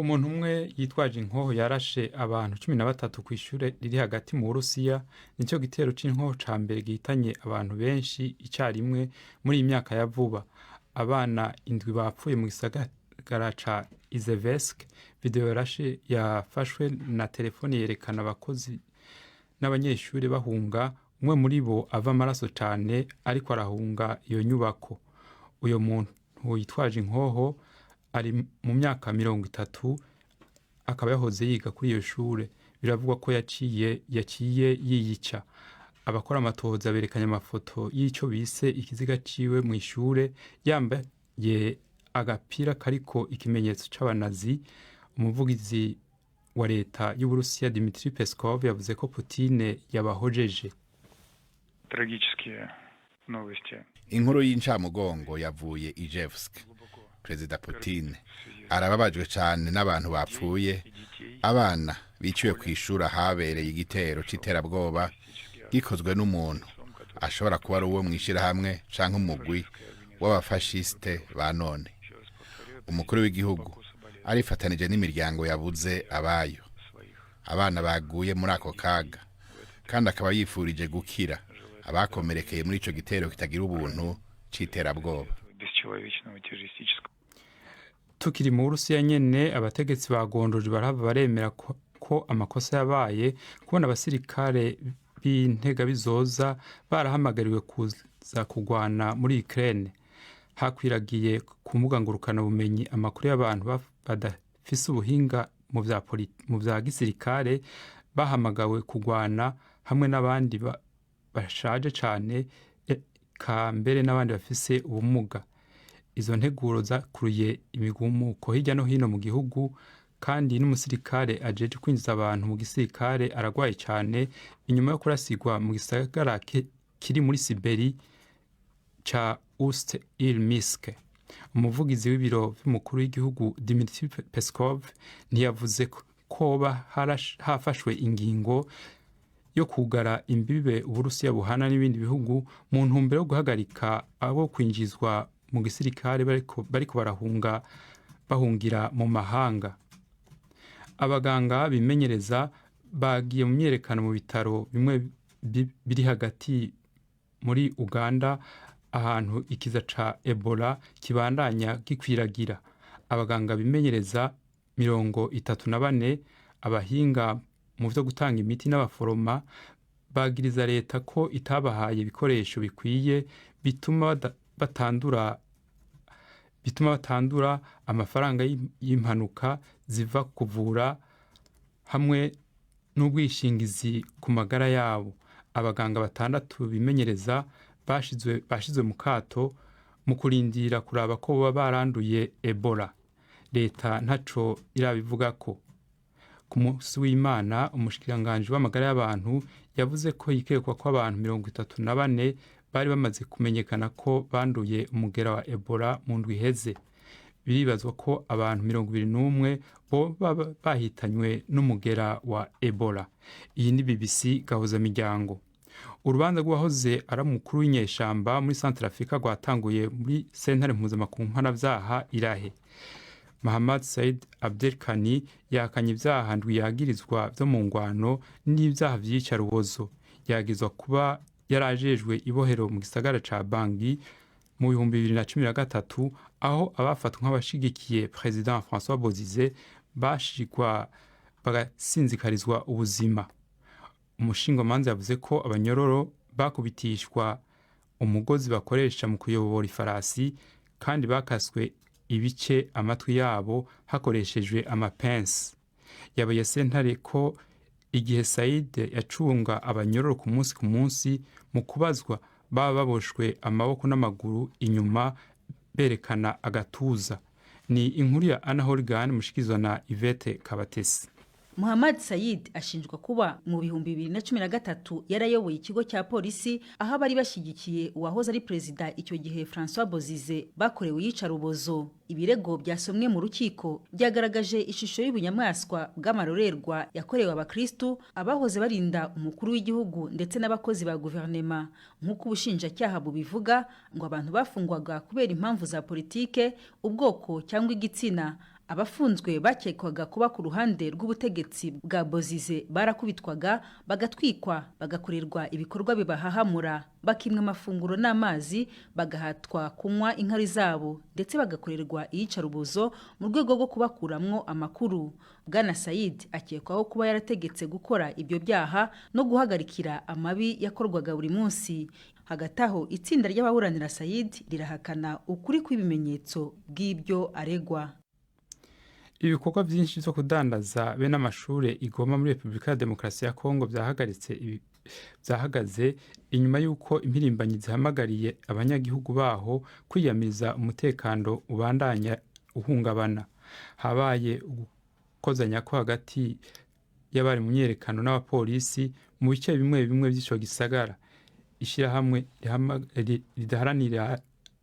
Umuntu umwe yitwaje inkoho yarashe abantu 13 ku ishure riri hagati mu Burusiya. Nicyo gitero c'inkoho ca mbere gihitanye abantu benshi icarimwe muri imyaka ya vuba. Abana indwi bapfuye mu gisagara ca Izevesk. Video yarashe yafashwe na telefone yerekana abakozi n'abanyeshuri bahunga, umwe muri bo ava amaraso cane ariko arahunga iyo nyubako. Uyo muntu yitwaje inkoho ari mu myaka 30, akaba yahoze yiga kuri iyo shure. Biravugwa ko yaciye yiyica. Abakora amatohoza berekanye amafoto y'ico bise ikiziga ciwe mu ishure, yambaye agapira kariko ikimenyetso c'abanazi. Umuvugizi wa leta y'Uburusiya Dmitry Peskov yavuze ko Putin yabahojeje. Inkuru y'incamugongo yavuye Ijevsk. Perezida Putin arababajwe cyane n'abantu bapfuye, abana biciwe ku ishuri habereye igitero c'iterabwoba gikozwe n'umuntu ashobora kuba ari uwo mwishirahamwe canke umugwi w'abafashiste ba none. Umukuru w'igihugu arifatanije n'imiryango yabuze abayo, abana baguye muri ako kaga, kandi akaba yifurije gukira abakomerekeye muri ico gitero kitagira ubuntu c'iterabwoba. Tukiri mu Burusiya nyene, abategetsi bagondoje barahava baremera ko amakosa yabaye, kubona abasirikare b'intega bizoza barahamagariwe kuza kugwana muri Ukraine. Hakwiragiye ku mbuga ngurukana bumenyi amakuru y'abantu badafise ubuhinga mu vya gisirikare bahamagawe kugwana hamwe n'abandi bashaje cane, ka mbere n'abandi bafise ubumuga. Izo nteguro zakuruye imigumuko hirya no hino mu gihugu, kandi n'umusirikare ajeje kwinjiza abantu mu gisirikare aragwaye cane inyuma yo kurasigwa mu gisagara kiri muri Siberi ca Ust-Ilmisk. Umuvugizi w'ibiro vy'umukuru w'igihugu Dmitry Peskov ntiyavuze ko hafashwe ingingo yo kugara imbibe Uburusiya buhana n'ibindi bihugu mu ntumbero yo guhagarika abo kwinjizwa mu gisirikare bariko bahungira mu mahanga. Abaganga bimenyereza bagiye mu myerekano mu bitaro bimwe biri hagati muri Uganda, ahantu ikiza ca Ebola kibandanya gikwiragira. Abaganga bimenyereza 34, abahinga mu vyo gutanga imiti n'abaforoma bagiriza leta ko itabahaye ibikoresho bikwiye bituma batandura amafaranga y'impanuka ziva kuvura hamwe n'ubwishingizi ku magara yabo. Abaganga 6 bimenyereza bashizwe mu kato mu kurindira kuraba ko baba baranduye Ebola. Leta ntaco irabivugako. Ku munsi w'Imana, umushikiranganje w'amagara y'abantu yavuze ko yikekwa ko abantu 34 bari bamaze kumenyekana ko banduye umugera wa Ebola mu ndwi iheze. Biribazwa ko abantu 21 bo bahitanywe n'umugera wa Ebola. Iyi ni BBC gahuza miryango. Urubanza rw'uwahoze ari umukuru w'inyeshamba muri Centrafrica rwatanguye muri sentare mpuzamakungu mpanavyaha Irahe. Mohamed Said Abdelkani yakanye ivyaha ndwi yagirizwa vyo mu ngwano n'ivyaha vy'iyicarubozo. Yagizwa kuba yarajejwe ibohero mu gisagara ca Bangui mu 2013, aho abafatwa nk'abashigikiye President François Bozize bashikwa bagasinzikarizwa ubuzima. Umushingamanza yavuze ko abanyororo bakubitishwa umugozi bakoresha mu kuyobora ifarasi, kandi bakaswe ibice amatwi yabo hakoreshejwe amapensi. Yabaye sentare ko igihe Said yacunga abanyororo ku munsi mu kubazwa baba baboshwe amaboko n'amaguru inyuma berekana agatuza. Ni inkuru ya Anna Holgan mushikizwa na Yvette Kabatesi. Mohamed Said ashinjwa kuba mu 2013 yarayoboye ikigo cya polisi aho bari bashyigikiye uwahoze ari perezida icyo gihe François Bozize bakorewe iyicarubozo. Ibirego byasomwe mu rukiko byagaragaje ishusho y'ubunyamaswa bw'amarorerwa yakorewe abakristu, abahoze barinda umukuru w'igihugu ndetse n'abakozi ba guverinoma. Nk'uko ubushinjacyaha bubivuga, ngo abantu bafungwaga kubera impamvu za politike, ubwoko cyangwa igitsina, abafunzwe bakekwaga kuba ku ruhande rw'ubutegetsi bwa Bozize barakubitwaga bagatwikwa bagakorerwa ibikorwa bibahahamura bakimwa amafunguro n'amazi bagahatwa kunywa inkari zabo ndetse bagakorerwa iyicarubozo mu rwego rwo kubakuramwo amakuru. Bwana Said akekwaho kuba yarategetse gukora ibyo byaha no guhagarikira amabi yakorwaga buri munsi. Hagati aho itsinda ry'ababuranira Said rirahakana ukuri kw'ibimenyetso bw'ibyo aregwa. Ibikorwa byinshi byo kudandaza be n'amashure igoma muri Republika ya Demokarasi ya Kongo byahagaze inyuma y'uko impirimbanyi zihamagariye abanyagihugu baho kwiyamiza umutekano ubandanya uhungabana. Habaye gukozanya ko hagati y'abari mu myerekano n'abapolisi mu bice bimwe bimwe by'ico gisagara. Ishirahamwe ridaharanira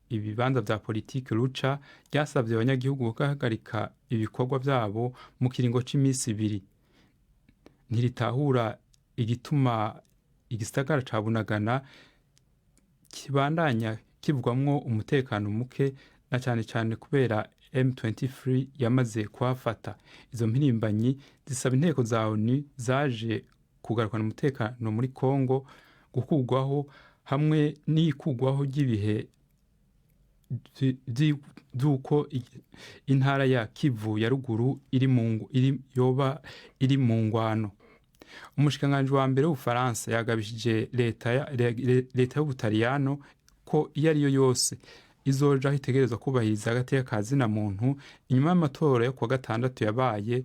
ibibanza vya politiki Ruca ryasavye abanyagihugu guhagarika ibikorwa vyabo mu kiringo c'imisi 2. Ntiritahura igituma igisagara ca Bunagana kibandanya kivugwamwo umutekano muke na cane cane kubera M23 yamaze kuhafata. Izo mpirimbanyi zisaba inteko za ONU zaje kugarukana umutekano muri Kongo gukurwaho hamwe n'ikugwaho ry'ibihe duko intara ya Kivu ya ruguru iri mu ngwano. Umushikiranganji wa mbere w'Ubufaransa yagabishije leta y'Ubutaliyano ko iyo ariyo yose izoja itegerezwa kubahiriza agateka ka zina muntu inyuma y'amatora yo kuwa gatandatu yabaye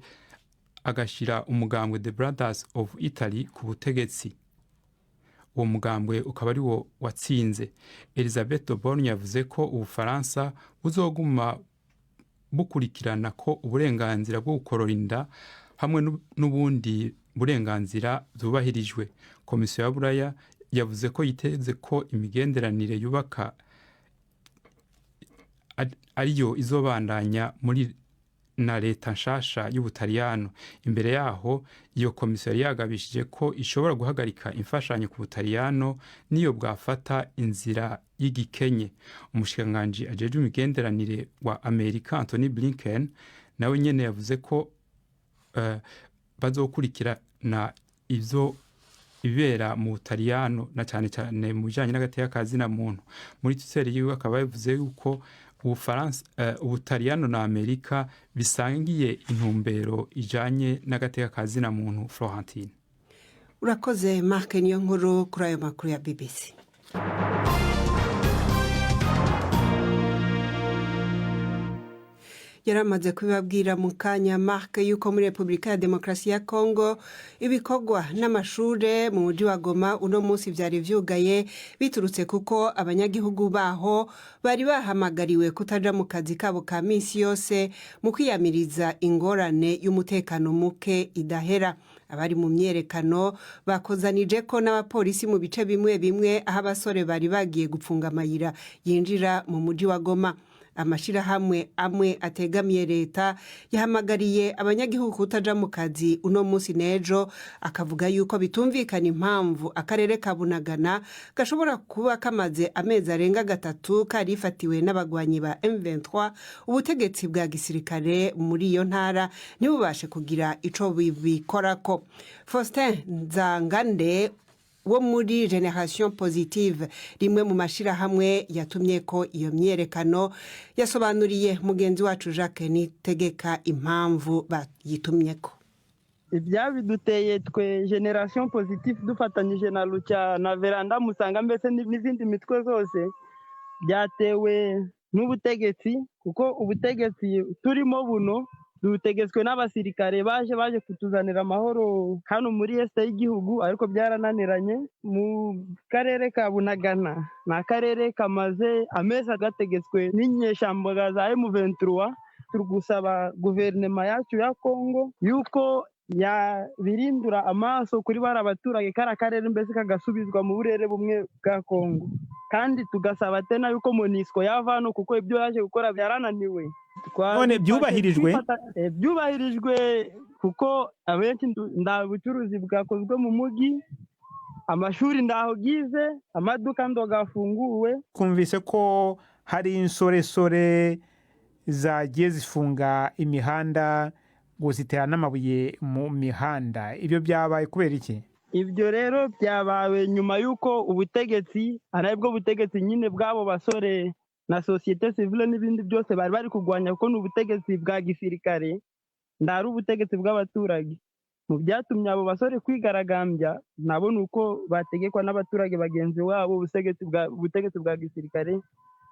agashira umugambwe The Brothers of Italy ku butegetsi. Uwo mugambwe ukaba ari wo watsinze. Elisabeth Borne yavuze ko Ubufaransa buzoguma bukurikirana ko uburenganzira bwo gukorora inda hamwe n'ubundi burenganzira zubahirijwe. Komisiyo ya Buraya yavuze ko yiteze ko imigenderanire yubaka ariyo izobandanya muri na leta nshasha y'Ubutaliyano. Imbere yaho iyo komisiyo yagabishije ko ishobora guhagarika imfashanyo ku Butaliyano niyo bwafata inzira y'igikenye. Umushikiranganji ajeje imigenderanire wa Amerika Anthony Blinken nawe nyene yavuze ko bazokurikirana ivyo ibera mu Butaliyano na cyane cyane mu bijanye n'agateka ka zina muntu. Muri Twitter yiwe akaba yavuze yuko Ubutaliyano na Amerika bisangiye intumbero ijanye n'agateka ka zina muntu. Florentine urakoze. Mark niyo nkuru kuri ayo makuru ya BBC. Yaramaze kubibabwira mu kanya Mark yuko muri Republika ya Demokarasi ya Kongo ibikorwa n'amashure mu mujyi wa Goma uno munsi vyari vyugaye biturutse kuko abanyagihugu baho bari bahamagariwe kutaja mu kazi kabo ka misi yose mu kwiyamiriza ingorane y'umutekano muke idahera. Abari mu myerekano bakozanije ko n'abapolisi mu bice bimwe bimwe aho abasore bari bagiye gupfunga amayira yinjira mu mujyi wa Goma. Amashirahamwe amwe ategamiye leta yahamagariye abanyagihugu kutaja mu kazi uno munsi nejo, akavuga yuko bitumvikana impamvu akarere ka Bunagana gashobora kuba kamaze amezi arenga 3 karifatiwe n'abagwanyi ba M23 ubutegetsi bwa gisirikare muri iyo ntara ntibubashe kugira ico bikorako. Faustin Nzangande wo muri Generation Positive rimwe mu mashirahamwe yatumye ko iyo myerekano yasobanuriye mugenzi wacu Jacques Nitegeka impamvu bayitumye ko. Ibyabiduteye twe Generation Positive dufatanyije na Lucha na Veranda Musanga mbese n'izindi mitwe zose byatewe n'ubutegetsi, kuko ubutegetsi turimo buno dutegetswe n'abasirikare baje kutuzanira amahoro hano muri este y'igihugu, ariko byarananiranye. Mu karere ka Bunagana na karere kamaze amezi agategetswe n'inyeshambaga za M23. Turgusaba guverinoma yacu ya Kongo yuko ya birindura amaso kuri bara abaturage kara karere mbese kagasubizwa mu burere bumwe bwa Kongo, kandi tugasaba tena yuko Monisco yavano kuko ibyo yaje gukora byarananiwe. None byubahirijwe kuko abenshi nda bucuruzi bwakozwe mu mugi, amashuri ndaho gize, amaduka ndo gafunguwe. Kumvise ko hari insoresore zagiye zifunga imihanda ngo zitera n'amabuye mu mihanda. Ibyo byabaye kubera iki? Ibyo rero byabawe nyuma y'uko ubutegetsi aribwo butegetsi nyine bw'abo basore na societe civile n'ibindi byose bari kurwanya, kuko n'ubutegetsi bwa gisirikare ndari ubutegetsi bw'abaturage. Mu byatumye abo basore kwigaragambya nabo nuko bategekwa n'abaturage bagenzi wabo, ubutegetsi bwa gisirikare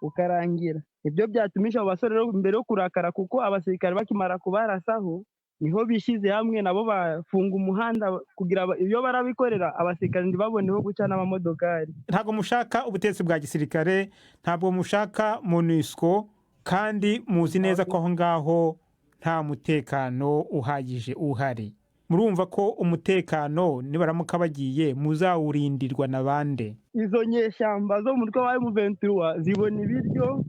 ukarangira. Ibyo byatumisha abo basore rero mbere yo kurakara, kuko abasirikare bakimara kubarasaho niho bishize hamwe nabo bafunga umuhanda kugira iyo barabikorera abasirikare ndibaboneho guca n'amamodokari. Ntabwo mushaka ubutegetsi bwa gisirikare, ntabwo mushaka MONUSCO, kandi muzi neza ko aho ngaho nta mutekano uhagije uhari. Murumva ko umutekano nibaramuka bagiye muzawurindirwa na bande? Izo nyeshyamba zo mu mutwe wa M23 zibona ibiryo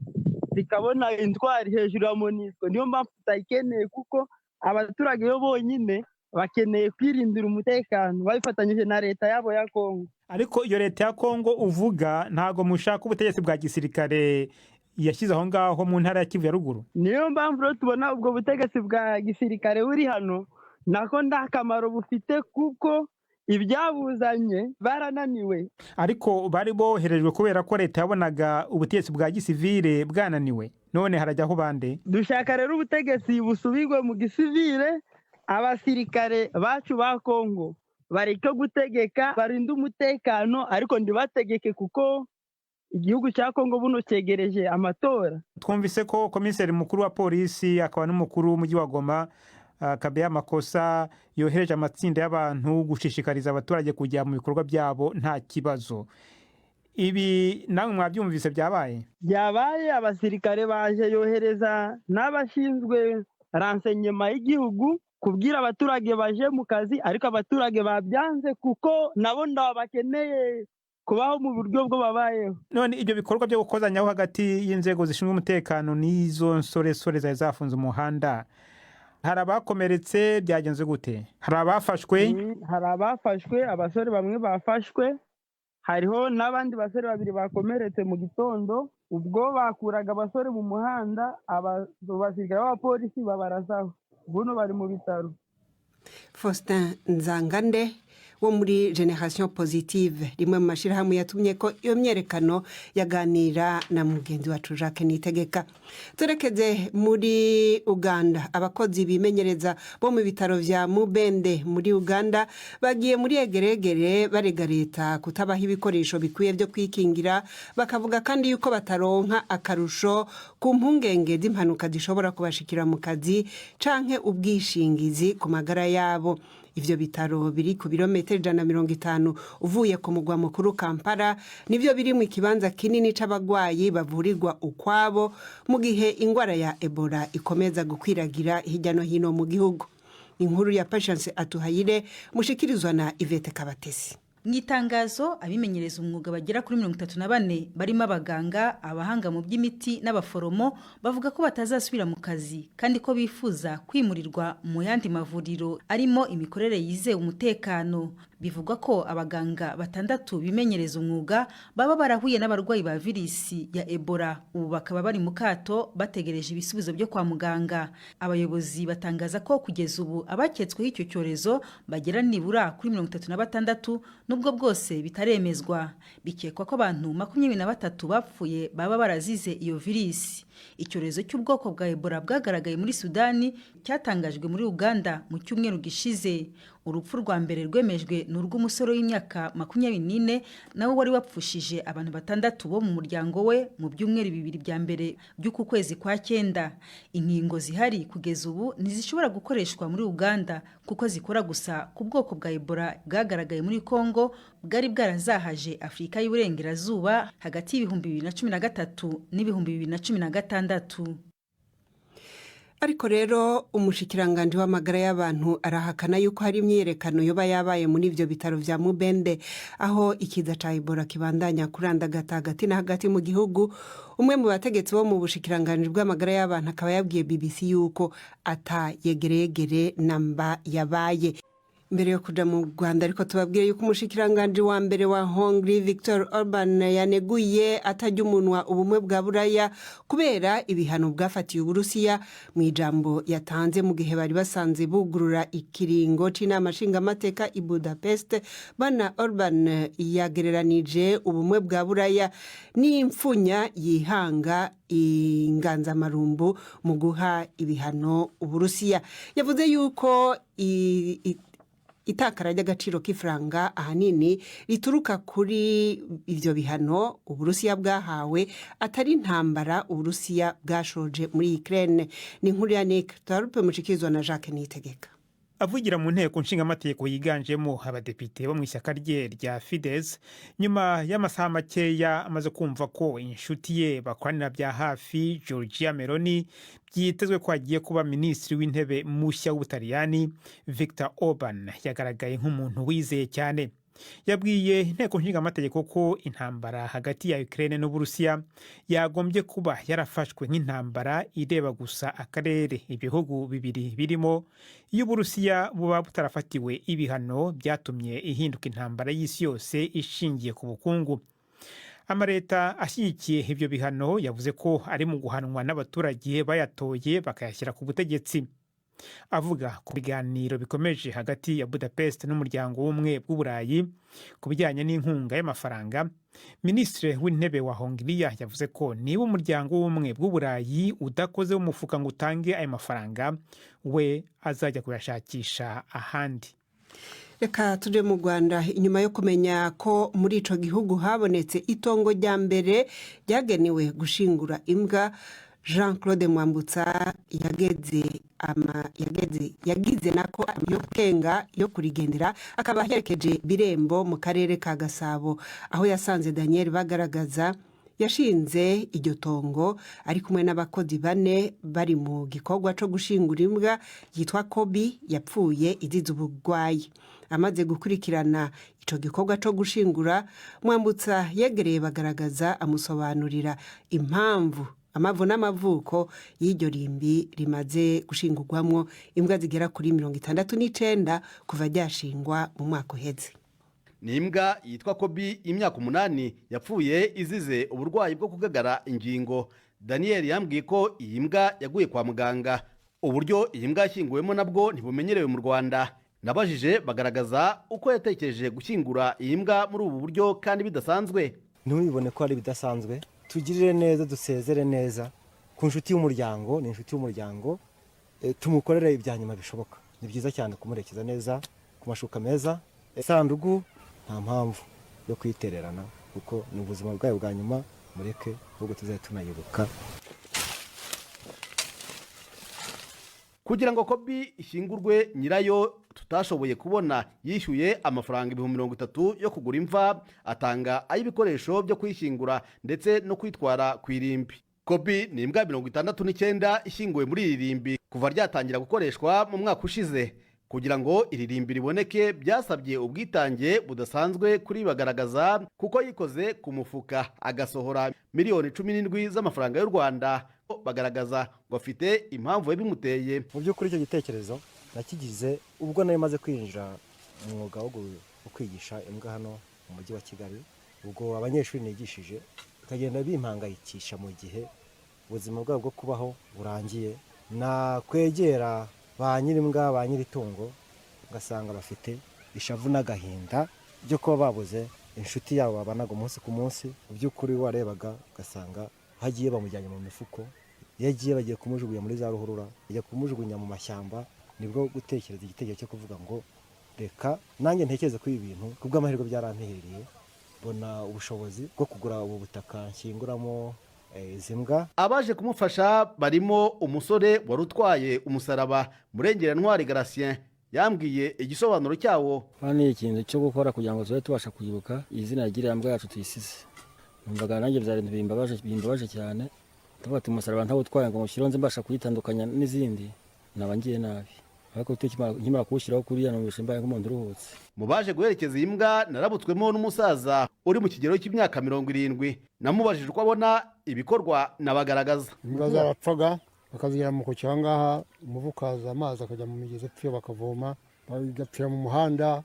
zikabona intwari hejuru ya MONUSCO. Niyo mpamvu tutayikeneye, kuko abaturage yo bonyine bakeneye kwirindira umutekano babifatanyije na leta yabo ya Kongo. Ariko iyo leta ya Kongo uvuga ntago mushaka ubutegetsi bwa gisirikare yashyize aho ngaho mu ntara ya Kivu ya ruguru. Niyo mpamvu rero tubona ubwo butegetsi bwa gisirikare buri hano nako nta kamaro bufite, kuko ibyabuzanye barananiwe. Ariko bari boherejwe kubera ko leta yabonaga ubutegetsi bwa gisivile bwananiwe. None harajyaho bande? Dushaka rero ubutegetsi busubirwe mu gisivile, abasirikare bacu ba Kongo bareke gutegeka, barinde umutekano, ariko ndibategeke kuko igihugu cya Kongo buno cyegereje amatora. Twumvise ko komiseri mukuru wa polisi akaba n'umukuru w'umujyi wa Goma Kabeya Makosa yohereje amatsinda y'abantu gushishikariza abaturage kujya mu bikorwa byabo nta kibazo. Ibi namwe mwabyumvise byabaye? Byabaye, abasirikare baje yohereza n'abashinzwe renseignement y'igihugu kubwira abaturage baje mu kazi, ariko abaturage babyanze kuko nabo ndabakeneye kubaho mu buryo bwo babayeho. None ibyo bikorwa byo gukozanyaho hagati y'inzego zishinzwe umutekano n'izo nsore zari zafunze umuhanda, hari abakomeretse, byagenze gute? Hari abafashwe? Hari abafashwe, abasore bamwe bafashwe, hariho n'abandi basore babiri bakomeretse mu gitondo ubwo bakuraga abasore mu muhanda, abasirikare b'abapolisi babarasaho, buno bari mu bitaro. Faustin Nzangande wo muri Generation Positive, rimwe mu mashirahamwe yatumye ko iyo myerekano yaganira na mugenzi wacu Jacques Nitegeka. Turekeze muri Uganda, abakozi bimenyereza bo mu bitaro vya Mubende muri Uganda bagiye muri egeregere barega leta kutabaha ibikoresho bikwiye byo kwikingira, bakavuga kandi yuko bataronka akarusho ku mpungenge z'impanuka zishobora kubashikira mu kazi canke ubwishingizi ku magara yabo. Ivyo bitaro biri ku birometero 150 uvuye ku mugwa mukuru Kampala, nivyo biri mu kibanza kinini c'abagwayi bavurirwa ukwabo mu gihe ingwara ya Ebola ikomeza gukwiragira hirya no hino mu gihugu. Inkuru ya Patience Atuhayire mushikirizwa na Ivete Kabatesi. Mwitangazo abimenyereza umwuga bagera kuri 34 barimo abaganga, abahanga mu by'imiti n'abaforomo bavuga ko batazasubira mu kazi kandi ko bifuza kwimurirwa mu yandi mavuriro arimo imikorere yize umutekano. Bivugwa ko abaganga 6 bimenyereza umwuga baba barahuye n'abarwayi ba virisi ya Ebola, ubu bakaba bari mu kato bategereje ibisubizo byo kwa muganga. Abayobozi batangaza ko kugeza ubu abaketsweho icyo cyorezo bagera nibura kuri 36, nubwo bwose bitaremezwa. Bikekwa ko abantu 23 bapfuye baba barazize iyo virisi. Icyorezo cy'ubwoko bwa Ebola bwagaragaye muri Sudani cyatangajwe muri Uganda mu cyumweru gishize. Urupfu rwa mbere rwemejwe n'urw'umusore w'imyaka 24 nawe wari wapfushije abantu 6 bo mu muryango we mu byumweru 2 bya mbere by'uku kwezi kwa 9. Inkingo zihari kugeza ubu ntizishobora gukoreshwa muri Uganda kuko zikora gusa ku bwoko bwa Ebola bwagaragaye muri Kongo bwari bwarazahaje Afrika y'Uburengerazuba hagati y'ibihumbi 2013 n'ibihumbi 2016. Ariko rero umushikiranganje w'amagara y'abantu arahakana yuko hari imyerekano yoba yabaye muri ivyo bitaro vya Mubende aho ikiza ca Ebola kibandanya kurandagata hagati na hagati mu gihugu. Umwe mu bategetsi bo mu bushikiranganje bw'amagara y'abantu akaba yabwiye BBC yuko ata yegeregere namba yabaye. Mbere yo kuja mu Rwanda ariko tubabwiye yuko umushikiranganje wa mbere wa Hongrie Viktor Orban yaneguye atajya umunwa ubumwe bwa Buraya kubera ibihano bwafatiye Uburusiya mu ijambo yatanze mu gihe bari basanze bugurura ikiringo c'inama nshingamateka i Budapest. Bana Orban yagereranije ubumwe bwa Buraya n'imfunya yihanga inganzamarumbu mu guha ibihano Uburusiya. Yavuze yuko itakara ry'agaciro k'ifaranga ahanini rituruka kuri ivyo bihano Uburusiya bwahawe atari intambara Uburusiya bwashoje muri Ukraine. Ni inkuru ya Nick Tarpe mushikizwa na Jacques Niyitegeka. Avugira mu nteko nshingamateko yiganjemo abadepite bo mu ishyaka rye rya Fidesz nyuma y'amasaha makeya amaze kumva ko inshuti ye bakoranira bya hafi Giorgia Meloni byitezwe ko agiye kuba minisitiri w'intebe mushya w'Ubutaliyani, Viktor Orban yagaragaye nk'umuntu wizeye cyane. Yabwiye inteko nshingamateko ko intambara hagati ya Ukraine n'Uburusiya yagombye kuba yarafashwe nk'intambara ireba gusa akarere ibihugu bibiri birimo, iyo Uburusiya buba butarafatiwe ibihano byatumye ihinduka intambara y'isi yose ishingiye ku bukungu. Amareta ashyigikiye ibyo bihano yavuze ko ari mu guhanwa n'abaturage bayatoye bakayashyira ku butegetsi. Avuga ku biganiro bikomeje hagati ya Budapest n'umuryango w'ubumwe bw'Uburayi ku bijyanye n'inkunga y'amafaranga, Minisitiri w'intebe wa Hongiriya yavuze ko niba umuryango w'ubumwe bw'Uburayi udakoze umufuka ngo utange ayo mafaranga, we azajya kuyashakisha ahandi. Reka tuje mu Rwanda. Inyuma yo kumenya ko muri ico gihugu habonetse itongo rya mbere ryagenewe gushingura imbwa, Jean-Claude Mwambutsa yagize nako amakenga yo kurigendera akaba yerekeje Birembo mu karere ka Gasabo, aho yasanze Daniel Bagaragaza yashinze iryo tongo ari kumwe n'abakozi 4 bari mu gikorwa cyo gushingura imbwa yitwa Kobi yapfuye izize ubugwayi. Amaze gukurikirana ico gikorwa cyo gushingura, Mwambutsa yegereye Bagaragaza amusobanurira impamvu amavu n'amavuko y'iryo rimbi rimaze gushingurwamwo imbwa zigera kuri 69 kuva ryashingwa mu mwaka uheze. Ni imbwa yitwa Kobi imyaka 8 yapfuye izize uburwayi bwo kugagara ingingo. Daniel yambwiye ko iyi mbwa yaguye kwa muganga. Uburyo iyi mbwa yashyinguwemo nabwo ntibumenyerewe mu Rwanda. Nabajije Bagaragaza uko yatekereje gushyingura iyi mbwa muri ubu buryo kandi bidasanzwe. Ntubibone ko ari bidasanzwe. Tugirire neza, dusezere neza ku nshuti y'umuryango, ni inshuti y'umuryango, tumukorere ibyanyuma bishoboka. Ni byiza cyane kumurekeza neza ku mashuka meza. Sandugu nta mpamvu yo kwitererana kuko ni ubuzima bwayo bwa nyuma, mureke ahubwo tuzaye tunayibuka. Kugira ngo Kobi ishingurwe, nyirayo tutashoboye kubona yishyuye amafaranga 30,000 yo kugura imva, atanga ay'ibikoresho byo kwishingura ndetse no kwitwara ku irimbi. Kobi ni imbwa 69 ishinguwe muri iri rimbi kuva ryatangira gukoreshwa mu mwaka ushize. Kugira ngo iri rimbi riboneke byasabye ubwitange budasanzwe kuri Bagaragaza kuko yikoze ku mufuka agasohora miliyoni 17 z'amafaranga y'u Rwanda. Bagaragaza ngo afite impamvu yabimuteye. Mu by'ukuri icyo gitekerezo nakigize ubwo nari maze kwinjira mu mwuga wo kwigisha imbwa hano mu mujyi wa Kigali. Ubwo abanyeshuri nigishije bakagenda bimpangayikisha mu gihe ubuzima bwabo bwo kubaho burangiye, na kwegera ba nyirimbwa, ba nyiritungo, ngasanga bafite ishavu n'agahinda byo kuba babuze inshuti yabo babanaga umunsi ku munsi. Mu by'ukuri warebaga ugasanga hagiye bamujyanye mu mifuko, yagiye bagiye kumujugunya muri za ruhurura, bagiye kumujugunya mu mashyamba. Nibwo gutekereza igitekerezo cyo kuvuga ngo reka nanjye ntekereze ko ibi bintu kubw'amahirwe byaranterereye, bona ubushobozi bwo kugura ubu butaka nshyinguramo izi mbwa. Abaje kumufasha barimo umusore wari utwaye umusaraba, Murengerantwari Gratien. Yambwiye igisobanuro cyawo. Ni ikintu cyo gukora kugira ngo tube tubasha kwibuka izina ry'iriya mbwa yacu tuyisize. Numvaga nanjye byari bimbabaje cyane. Ndavuga ati umusaraba ntawo utwaye ngo mushironze mbasha kuyitandukanya n'izindi, nabangiye nabi. Ariko nkimara kuwushyiraho kuriya numvise mbaye nk'umuntu uruhutse. Mu baje guherekeza iyi mbwa narabutswemo n'umusaza uri mu kigero cy'imyaka 70. Namubajije uko abona ibikorwa na Bagaragaza. Imbwa zarapfaga bakazira mu kucyangaha, umuvu kaza amazi akajya mu migezi epfo bakavoma, igapfira mu muhanda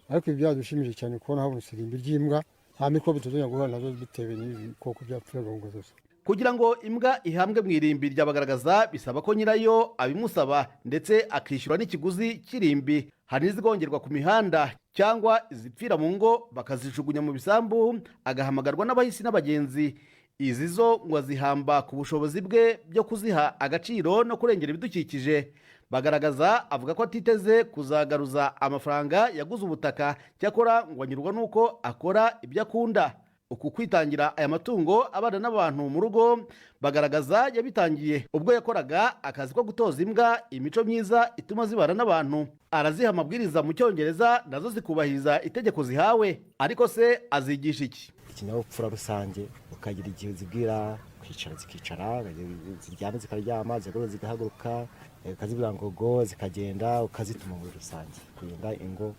ariko ibi byadushimije cyane kubona habonetse irimbi ry'imbwa nta mikorobe tuzongera guhura nazo bitewe n'ibikoko byapfiraga mu ngo zose. Kugira ngo imbwa ihambwe mu irimbi ryabagaragaza bisaba ko nyirayo abimusaba ndetse akishyura n'ikiguzi cy'irimbi. Hari n'izigongerwa ku mihanda cyangwa izipfira mu ngo bakazijugunya mu bisambu agahamagarwa n'abahisi n'abagenzi. Izi zo ngo azihamba ku bushobozi bwe byo kuziha agaciro no kurengera ibidukikije. Bagaragaza avuga ko atiteze kuzagaruza amafaranga yaguze ubutaka, cyakora ngo anyurwa n'uko akora ibyo akunda. Uku kwitangira aya matungo abana n'abantu mu rugo bagaragaza yabitangiye ubwo yakoraga akazi ko gutoza imbwa imico myiza ituma zibana n'abantu. Araziha amabwiriza mu Cyongereza nazo zikubahiriza itegeko zihawe. Ariko se azigisha iki? Ikinyabupfura rusange, ukagira igihe zibwira kwicara zikicara, ziryama zikaryama, zigahora zigahaguruka, ukazibwira ngo go zikagenda, ukazituma muri rusange kurinda ingo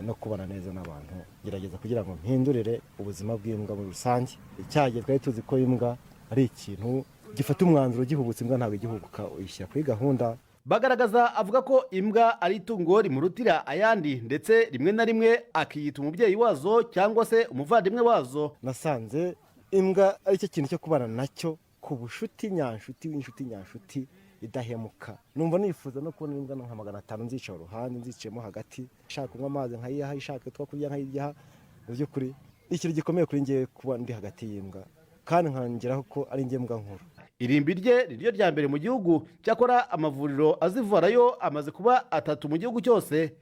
no kubana neza n'abantu. Gerageza kugira ngo mpindurire ubuzima bw'imbwa muri rusange. Icyagiye twari tuzi ko imbwa ari ikintu gifata umwanzuro gihubutse, imbwa ntabwo igihubuka, uyishyira kuri gahunda. Bagaragaza avuga ko imbwa ari itungo rimurutira ayandi ndetse rimwe na rimwe akiyita umubyeyi wazo cyangwa se umuvandimwe wazo. Nasanze imbwa ari cyo kintu cyo kubana nacyo ku bushuti nyanshuti w'inshuti nyanshuti idahemuka. Numva nifuza no kubona imbwa nka 500 nzicara uruhande, nziciyemo hagati, ishaka kunywa amazi nkayiha, ishaka two kurya nkayiha. Mu by'ukuri ikintu gikomeye kuri ngiye kuba ndi hagati y'imbwa kandi nkangeraho ko ari ngiye mbwa nkuru. Irimbi rye niryo rya mbere mu gihugu, cyakora amavuriro azivurayo amaze kuba 3 mu gihugu cyose.